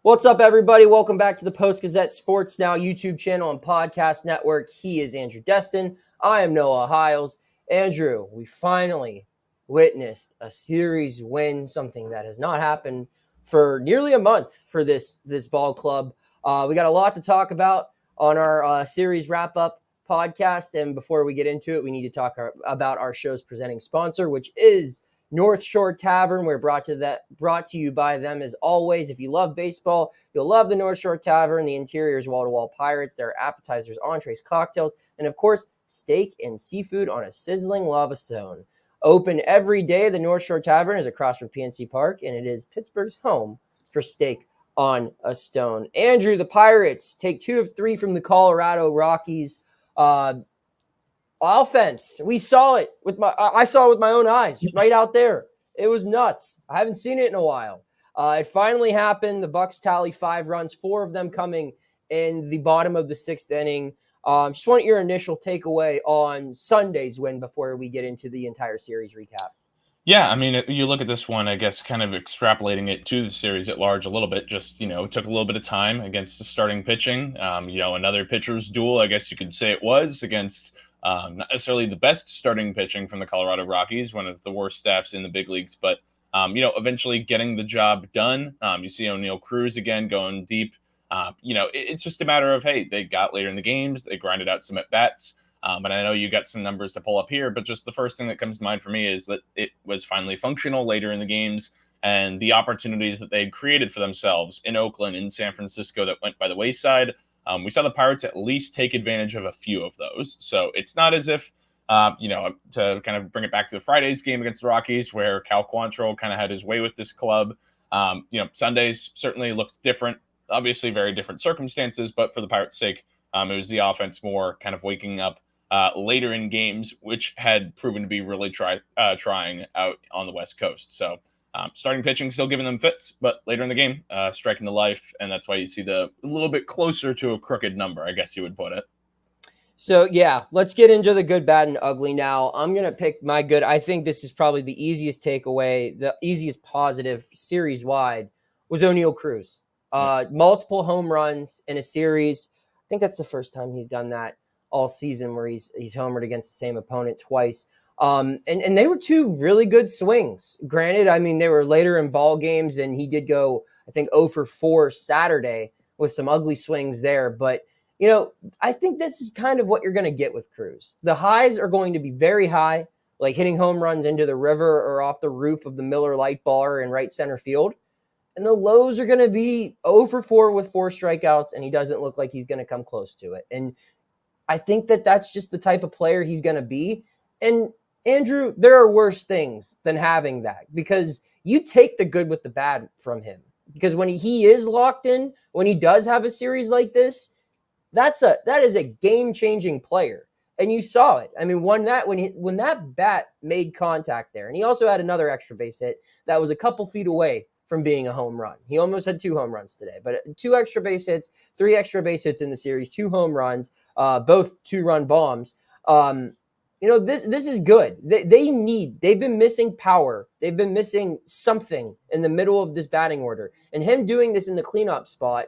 What's up, everybody? Welcome back to the Post-Gazette Sports Now YouTube channel and podcast network. He is Andrew Destin. I am Noah Hiles. Andrew, we finally witnessed a series win, something that has not happened for nearly a month for this ball club. We got a lot to talk about on our series wrap-up podcast, and before we get into it, we need to talk about our show's presenting sponsor, which is North Shore Tavern. We're brought to you by them as always. If you love baseball, you'll love the North Shore Tavern. The interior is wall-to-wall Pirates. There are appetizers, entrees, cocktails, and of course, steak and seafood on a sizzling lava stone. Open every day. The North Shore Tavern is across from PNC Park, and it is Pittsburgh's home for steak on a stone. Andrew, the Pirates take 2 of 3 from the Colorado Rockies. Offense, we saw it I saw it with my own eyes right out there. It was nuts. I haven't seen it in a while. It finally happened. The Bucks tally 5 runs, 4 of them coming in the bottom of the 6th inning. Just want your initial takeaway on Sunday's win before we get into the entire series recap. Yeah, I mean, you look at this one, I guess, kind of extrapolating it to the series at large a little bit. Just, it took a little bit of time against the starting pitching. Another pitcher's duel, I guess you could say it was, against not necessarily the best starting pitching from the Colorado Rockies, one of the worst staffs in the big leagues, but, eventually getting the job done. You see Oneil Cruz again going deep. It's just a matter of, hey, they got later in the games, they grinded out some at-bats. And I know you got some numbers to pull up here, but just the first thing that comes to mind for me is that it was finally functional later in the games, and the opportunities that they had created for themselves in Oakland, in San Francisco, that went by the wayside. We saw the Pirates at least take advantage of a few of those. So it's not as if, to kind of bring it back to the Friday's game against the Rockies, where Cal Quantrill kind of had his way with this club. Sundays certainly looked different, obviously very different circumstances, but for the Pirates' sake, it was the offense more kind of waking up later in games, which had proven to be really trying out on the West Coast. So starting pitching still giving them fits, but later in the game, striking to life, and that's why you see a little bit closer to a crooked number, I guess you would put it. So, yeah, let's get into the good, bad, and ugly now. I'm going to pick my good. I think this is probably the easiest takeaway, the easiest positive series-wide was Oneil Cruz. Multiple home runs in a series. I think that's the first time he's done that all season, where he's homered against the same opponent twice. And they were 2 really good swings. Granted, I mean, they were later in ball games, and he did go, I think, 0 for 4 Saturday with some ugly swings there. But, I think this is kind of what you're going to get with Cruz. The highs are going to be very high, like hitting home runs into the river or off the roof of the Miller Lite Bar in right center field. And the lows are going to be 0 for 4 with 4 strikeouts, and he doesn't look like he's going to come close to it. And I think that that's just the type of player he's going to be. And Andrew, there are worse things than having that, because you take the good with the bad from him. Because when he is locked in, when he does have a series like this, that is a game-changing player. And you saw it. I mean, when that bat made contact there, and he also had another extra base hit that was a couple feet away from being a home run. He almost had 2 home runs today, but 2 extra base hits, 3 extra base hits in the series, 2 home runs, both 2-run bombs. This is good. They've been missing power. They've been missing something in the middle of this batting order. And him doing this in the cleanup spot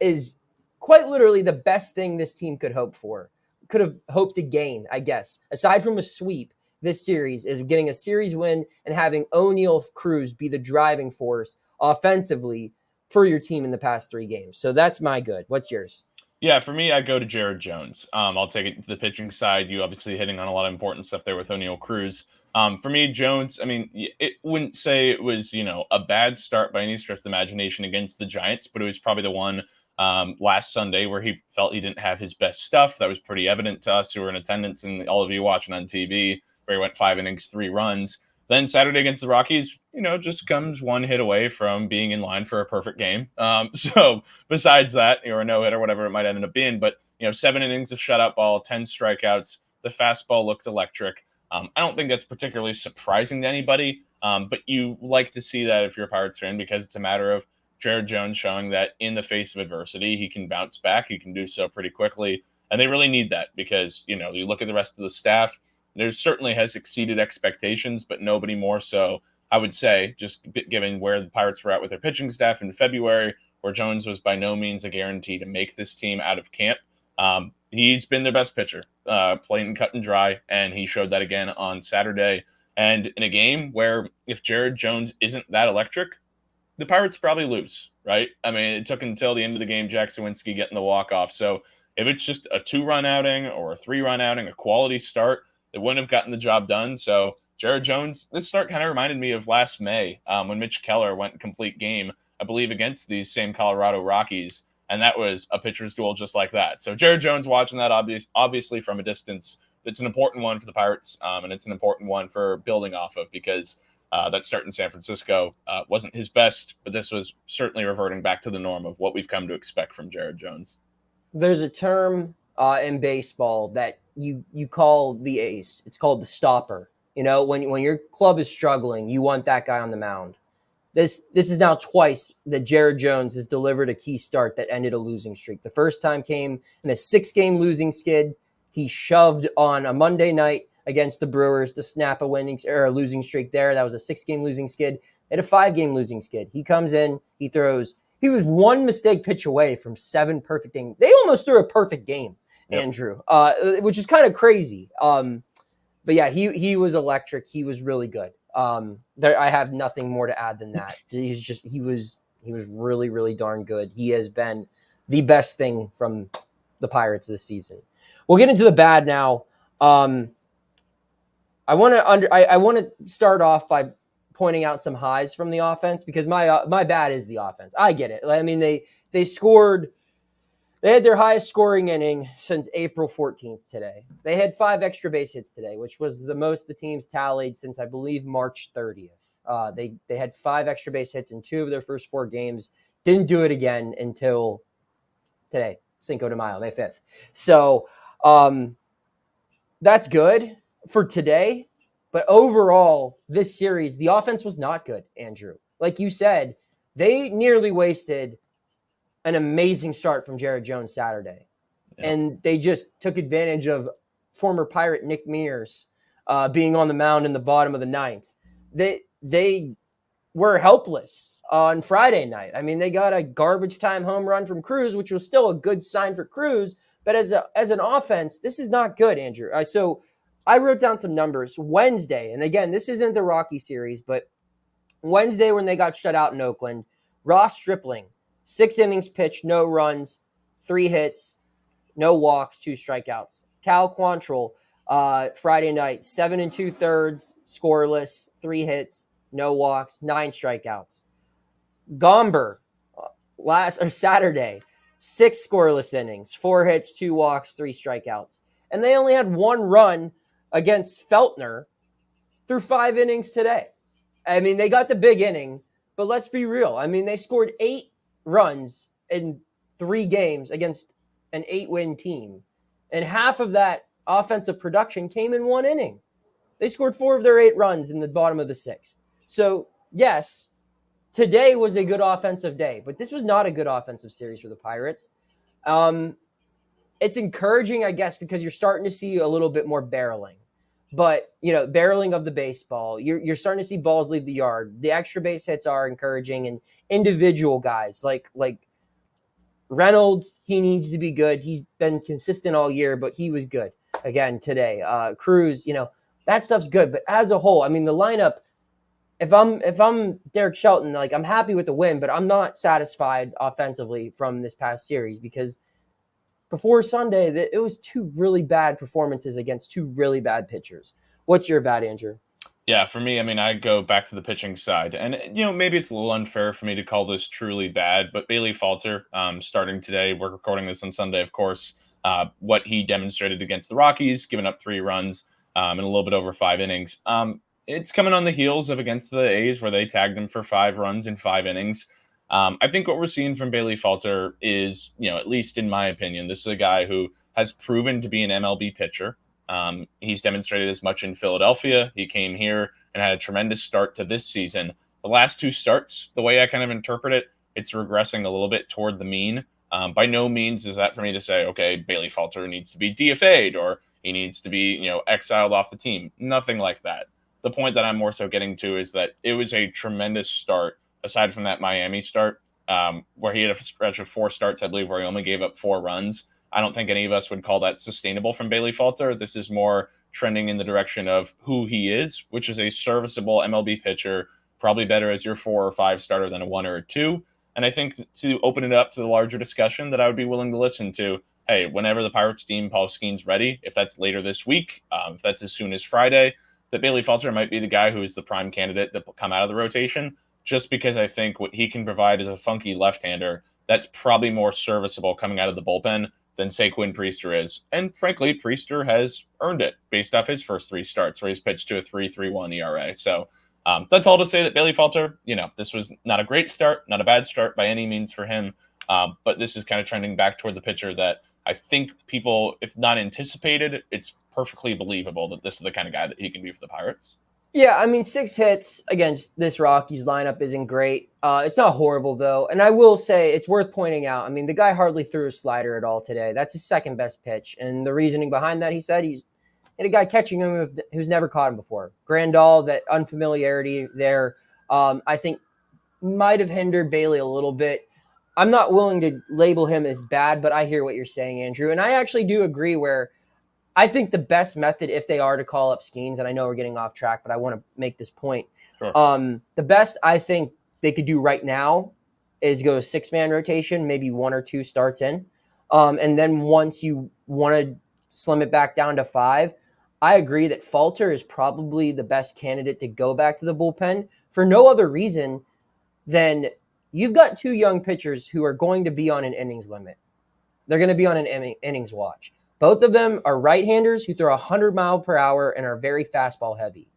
is quite literally the best thing this team could have hoped to gain, I guess. Aside from a sweep, this series is getting a series win and having Oneil Cruz be the driving force offensively for your team in the past 3 games. So that's my good. What's yours? Yeah, for me, I go to Jared Jones. I'll take it to the pitching side. You obviously hitting on a lot of important stuff there with Oneil Cruz. For me, Jones, I mean, it wouldn't say it was, a bad start by any stretch of the imagination against the Giants, but it was probably the one last Sunday where he felt he didn't have his best stuff. That was pretty evident to us who were in attendance and all of you watching on TV, where he went 5 innings, 3 runs. Then Saturday against the Rockies, just comes 1 hit away from being in line for a perfect game. So besides that, or a no-hitter, whatever it might end up being, but, 7 innings of shutout ball, 10 strikeouts. The fastball looked electric. I don't think that's particularly surprising to anybody, but you like to see that if you're a Pirates fan, because it's a matter of Jared Jones showing that in the face of adversity, he can bounce back. He can do so pretty quickly. And they really need that because, you look at the rest of the staff, there certainly has exceeded expectations, but nobody more so, I would say, just given where the Pirates were at with their pitching staff in February, where Jones was by no means a guarantee to make this team out of camp. He's been their best pitcher, plain and cut and dry, and he showed that again on Saturday. And in a game where if Jared Jones isn't that electric, the Pirates probably lose, right? I mean, it took until the end of the game, Jack Sawinski getting the walk-off. So if it's just a 2-run outing or a 3-run outing, a quality start, they wouldn't have gotten the job done. So Jared Jones, this start kind of reminded me of last May when Mitch Keller went complete game, I believe, against these same Colorado Rockies. And that was a pitcher's duel just like that. So Jared Jones watching that obviously from a distance, it's an important one for the Pirates, and it's an important one for building off of because that start in San Francisco wasn't his best, but this was certainly reverting back to the norm of what we've come to expect from Jared Jones. There's a term in baseball that you call the ace. It's called the stopper. You know, when your club is struggling, you want that guy on the mound. This is now twice that Jared Jones has delivered a key start that ended a losing streak. The first time came in a 6-game losing skid. He shoved on a Monday night against the Brewers to snap a losing streak there. That was a 6-game losing skid. They had a 5-game losing skid. He comes in, he throws. He was one mistake pitch away from 7 perfect innings. They almost threw a perfect game, yep. Andrew, which is kind of crazy. But yeah, he was electric. He was really good. I have nothing more to add than that. He was really, really darn good. He has been the best thing from the Pirates this season. We'll get into the bad now. I want to start off by pointing out some highs from the offense because my bad is the offense. I get it. I mean, they scored. They had their highest scoring inning since April 14th today. They had 5 extra base hits today, which was the most the team's tallied since, I believe, March 30th. They had 5 extra base hits in 2 of their first 4 games. Didn't do it again until today, Cinco de Mayo, May 5th. So that's good for today. But overall, this series, the offense was not good, Andrew. Like you said, they nearly wasted an amazing start from Jared Jones Saturday. Yep. And they just took advantage of former Pirate Nick Mears being on the mound in the bottom of the 9th. They were helpless on Friday night. I mean, they got a garbage time home run from Cruz, which was still a good sign for Cruz. But as an offense, this is not good, Andrew. So I wrote down some numbers. Wednesday, and again, this isn't the Rocky series, but Wednesday when they got shut out in Oakland, Ross Stripling, 6 innings pitched, no runs, 3 hits, no walks, 2 strikeouts. Cal Quantrill, Friday night, 7 2/3, scoreless, 3 hits, no walks, 9 strikeouts. Gomber, Saturday, 6 scoreless innings, 4 hits, 2 walks, 3 strikeouts. And they only had 1 run against Feltner through 5 innings today. I mean, they got the big inning, but let's be real. I mean, they scored 8 runs in 3 games against an 8-win team. And half of that offensive production came in 1 inning. They scored 4 of their 8 runs in the bottom of the 6th. So, yes, today was a good offensive day, but this was not a good offensive series for the Pirates. It's encouraging, I guess, because you're starting to see a little bit more barreling. But, barreling of the baseball, you're starting to see balls leave the yard. The extra base hits are encouraging, and individual guys like Reynolds, he needs to be good. He's been consistent all year, but he was good again today. Cruz, that stuff's good. But as a whole, I mean, the lineup, if I'm Derek Shelton, I'm happy with the win, but I'm not satisfied offensively from this past series because before Sunday, it was 2 really bad performances against 2 really bad pitchers. What's your bad, Andrew? Yeah, for me, I mean, I go back to the pitching side. And, maybe it's a little unfair for me to call this truly bad, but Bailey Falter, starting today, we're recording this on Sunday, of course, what he demonstrated against the Rockies, giving up 3 runs in a little bit over 5 innings. It's coming on the heels of against the A's where they tagged him for 5 runs in 5 innings. I think what we're seeing from Bailey Falter is, at least in my opinion, this is a guy who has proven to be an MLB pitcher. He's demonstrated as much in Philadelphia. He came here and had a tremendous start to this season. The last 2 starts, the way I kind of interpret it, it's regressing a little bit toward the mean. By no means is that for me to say, okay, Bailey Falter needs to be DFA'd or he needs to be, exiled off the team. Nothing like that. The point that I'm more so getting to is that it was a tremendous start. Aside from that Miami start, where he had a stretch of 4 starts, I believe, where he only gave up 4 runs. I don't think any of us would call that sustainable from Bailey Falter. This is more trending in the direction of who he is, which is a serviceable MLB pitcher, probably better as your 4 or 5 starter than a 1 or a 2. And I think to open it up to the larger discussion that I would be willing to listen to, hey, whenever the Pirates deem Paul Skeens ready, if that's later this week, if that's as soon as Friday, that Bailey Falter might be the guy who is the prime candidate to come out of the rotation, just because I think what he can provide as a funky left-hander, that's probably more serviceable coming out of the bullpen than, say, Quinn Priester is. And frankly, Priester has earned it based off his first 3 starts where he's pitched to a 3.31 ERA. So that's all to say that Bailey Falter, this was not a great start, not a bad start by any means for him. But this is kind of trending back toward the pitcher that I think people, if not anticipated, it's perfectly believable that this is the kind of guy that he can be for the Pirates. Yeah, I mean, 6 hits against this Rockies lineup isn't great. It's not horrible, though. And I will say it's worth pointing out, I mean, the guy hardly threw a slider at all today. That's his second best pitch. And the reasoning behind that, he said he's had a guy catching him who's never caught him before. Grandal, that unfamiliarity there, I think might have hindered Bailey a little bit. I'm not willing to label him as bad, but I hear what you're saying, Andrew. And I actually do agree where I think the best method, if they are to call up Skeens, and I know we're getting off track, but I want to make this point. Sure. The best I think they could do right now is go 6-man rotation, maybe 1 or 2 starts in. And then once you want to slim it back down to 5, I agree that Falter is probably the best candidate to go back to the bullpen for no other reason than you've got 2 young pitchers who are going to be on an innings limit. They're going to be on an innings watch. Both of them are right-handers who throw 100 miles per hour and are very fastball heavy.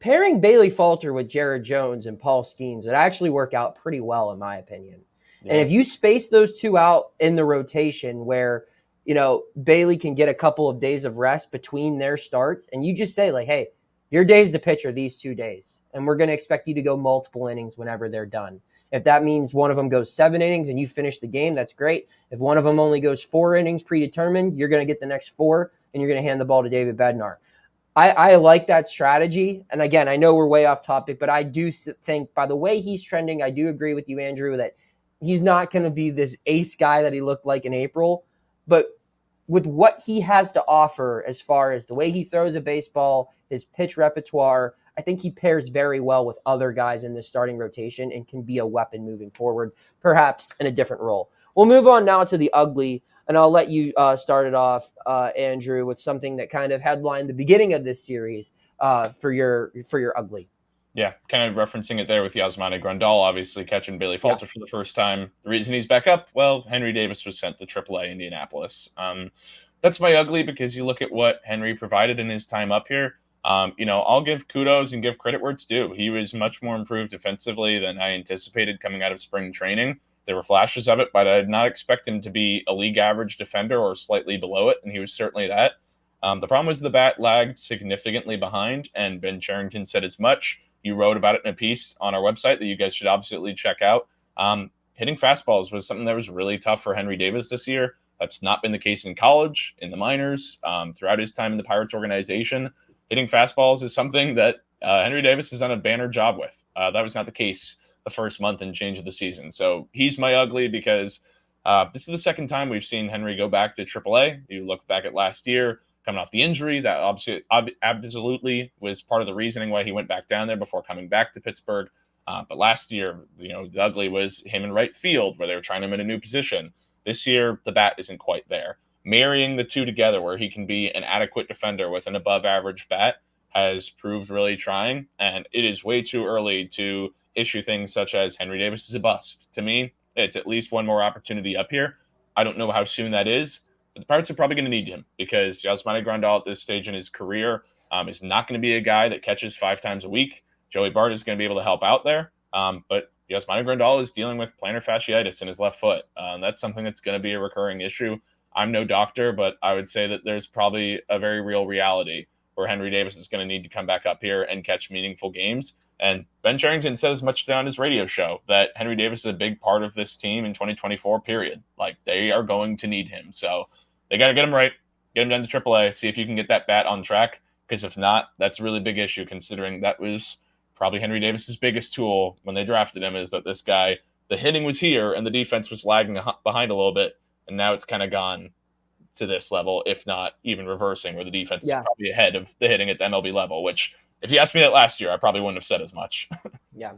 Pairing Bailey Falter with Jared Jones and Paul Skeens would actually work out pretty well, in my opinion. Yeah. And if you space those 2 out in the rotation where, Bailey can get a couple of days of rest between their starts, and you just say, like, hey, your day's the pitcher these 2 days, and we're going to expect you to go multiple innings whenever they're done. If that means one of them goes 7 innings and you finish the game, that's great. If one of them only goes 4 innings predetermined, you're going to get the next 4 and you're going to hand the ball to David Bednar. I like that strategy. And again, I know we're way off topic, but I do think by the way he's trending, I do agree with you, Andrew, that he's not going to be this ace guy that he looked like in April. But with what he has to offer as far as the way he throws a baseball, his pitch repertoire, I think he pairs very well with other guys in this starting rotation and can be a weapon moving forward, perhaps in a different role. We'll move on now to the ugly, and I'll let you start it off, Andrew, with something that kind of headlined the beginning of this series for your ugly. Yeah, kind of referencing it there with Yasmani Grandal, obviously catching Bailey Falter for the first time. The reason he's back up, well, Henry Davis was sent to Triple-A Indianapolis. That's my ugly because you look at what Henry provided in his time up here. I'll give kudos and give credit where it's due. He was much more improved defensively than I anticipated coming out of spring training. There were flashes of it, but I did not expect him to be a league average defender or slightly below it, and he was certainly that. The problem was the bat lagged significantly behind, and Ben Cherington said as much. You wrote about it in a piece on our website that you guys should absolutely check out. Hitting fastballs was something that was really tough for Henry Davis this year. That's not been the case in college, in the minors, throughout his time in the Pirates organization. Hitting fastballs is something that Henry Davis has done a banner job with. That was not the case the first month and change of the season. So he's my ugly because this is the second time we've seen Henry go back to AAA. You look back at last year, coming off the injury, that obviously absolutely was part of the reasoning why he went back down there before coming back to Pittsburgh. But last year, the ugly was him in right field where they were trying him in a new position. This year, the bat isn't quite there. Marrying the two together where he can be an adequate defender with an above average bat has proved really trying. And it is way too early to issue things such as Henry Davis is a bust. To me, it's at least one more opportunity up here. I don't know how soon that is. But the Pirates are probably going to need him because Yasmani Grandal at this stage in his career is not going to be a guy that catches 5 times a week. Joey Bart is going to be able to help out there. But Yasmani Grandal is dealing with plantar fasciitis in his left foot. That's something that's going to be a recurring issue. I'm no doctor, but I would say that there's probably a very real reality where Henry Davis is going to need to come back up here and catch meaningful games. And Ben Cherington said as much on his radio show that Henry Davis is a big part of this team in 2024, period. Like, they are going to need him. So they got to get him right, get him down to AAA, see if you can get that bat on track, because if not, that's a really big issue considering that was probably Henry Davis's biggest tool when they drafted him is that this guy, the hitting was here and the defense was lagging behind a little bit, and now it's kind of gone to this level, if not even reversing, where the defense is probably ahead of the hitting at the MLB level, which if you asked me that last year, I probably wouldn't have said as much. Yeah.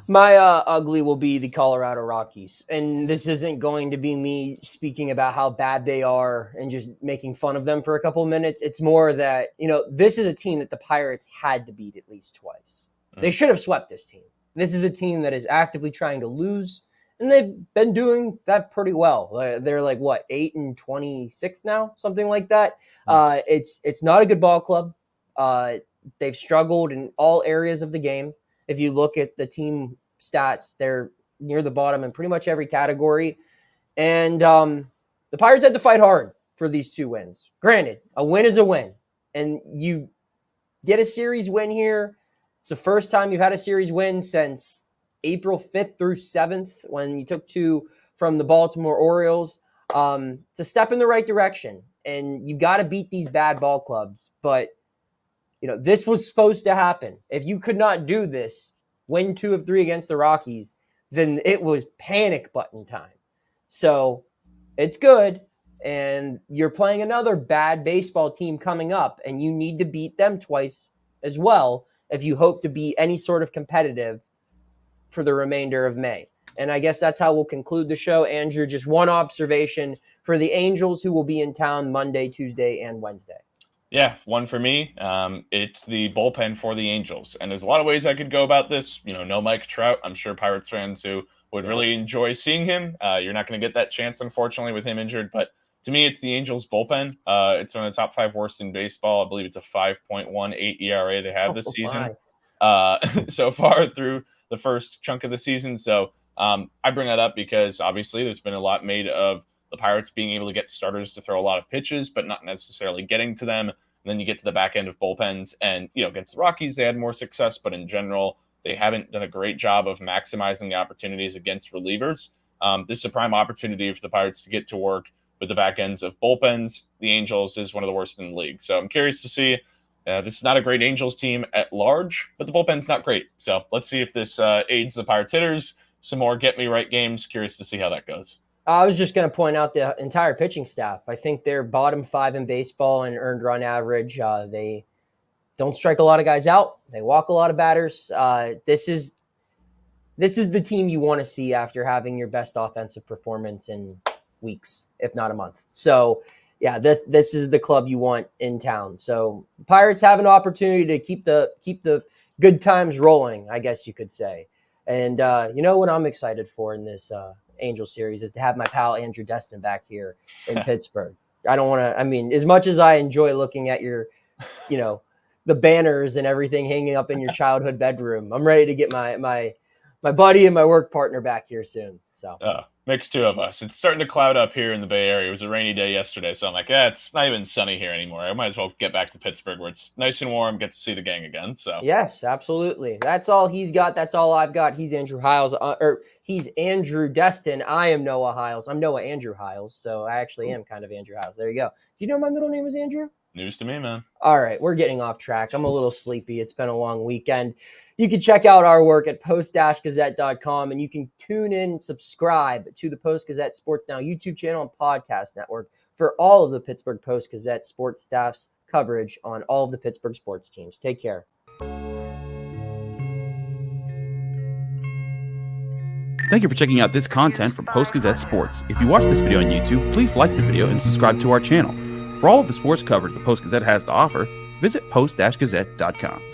My ugly will be the Colorado Rockies. And this isn't going to be me speaking about how bad they are and just making fun of them for a couple of minutes. It's more that, this is a team that the Pirates had to beat at least twice. They should have swept this team. This is a team that is actively trying to lose, and they've been doing that pretty well. They're like, 8-26 now? Something like that. It's not a good ball club. They've struggled in all areas of the game. If you look at the team stats, they're near the bottom in pretty much every category. And the Pirates had to fight hard for these 2 wins. Granted, a win is a win. And you get a series win here. It's the first time you've had a series win since April 5th through 7th when you took 2 from the Baltimore Orioles. It's a step in the right direction. And you've got to beat these bad ball clubs. But this was supposed to happen. If you could not do this, win 2 of 3 against the Rockies, then it was panic button time. So it's good. And you're playing another bad baseball team coming up, and you need to beat them twice as well if you hope to be any sort of competitive for the remainder of May. And I guess that's how we'll conclude the show. Andrew, just one observation for the Angels who will be in town Monday, Tuesday, and Wednesday. Yeah, one for me. It's the bullpen for the Angels. And there's a lot of ways I could go about this. No Mike Trout. I'm sure Pirates fans who would really enjoy seeing him. You're not going to get that chance, unfortunately, with him injured. But to me, it's the Angels bullpen. It's one of the top 5 worst in baseball. I believe it's a 5.18 ERA they have this season so far through the first chunk of the season. So I bring that up because obviously there's been a lot made of the Pirates being able to get starters to throw a lot of pitches, but not necessarily getting to them. And then you get to the back end of bullpens and, against the Rockies, they had more success, but in general, they haven't done a great job of maximizing the opportunities against relievers. This is a prime opportunity for the Pirates to get to work with the back ends of bullpens. The Angels is one of the worst in the league. So I'm curious to see. This is not a great Angels team at large, but the bullpen's not great. So let's see if this aids the Pirates hitters. Some more get-me-right games. Curious to see how that goes. I was just going to point out the entire pitching staff. I think they're bottom 5 in baseball in earned run average. They don't strike a lot of guys out. They walk a lot of batters. This is the team you want to see after having your best offensive performance in weeks, if not a month. So, yeah, this is the club you want in town. So, the Pirates have an opportunity to keep the good times rolling, I guess you could say. And what I'm excited for in this Angel series is to have my pal Andrew Destin back here in Pittsburgh. I don't want to, as much as I enjoy looking at your, the banners and everything hanging up in your childhood bedroom, I'm ready to get my buddy and my work partner back here soon. So makes 2 of us. It's starting to cloud up here in the Bay Area. It was a rainy day yesterday, so I'm like, it's not even sunny here anymore. I might as well get back to Pittsburgh where it's nice and warm, get to see the gang again. So yes, absolutely. That's all he's got. That's all I've got. He's Andrew Hiles, or he's Andrew Destin. I am Noah Hiles. I'm Noah Andrew Hiles, so I actually am kind of Andrew Hiles. There you go. Do you know my middle name is Andrew? News to me, man. All right, we're getting off track. I'm a little sleepy. It's been a long weekend. You can check out our work at post-gazette.com, and you can tune in, subscribe to the Post-Gazette Sports Now YouTube channel and podcast network for all of the Pittsburgh Post-Gazette sports staff's coverage on all of the Pittsburgh sports teams. Take care. Thank you for checking out this content from Post-Gazette Sports. If you watch this video on YouTube, please like the video and subscribe to our channel. For all of the sports coverage the Post-Gazette has to offer, visit post-gazette.com.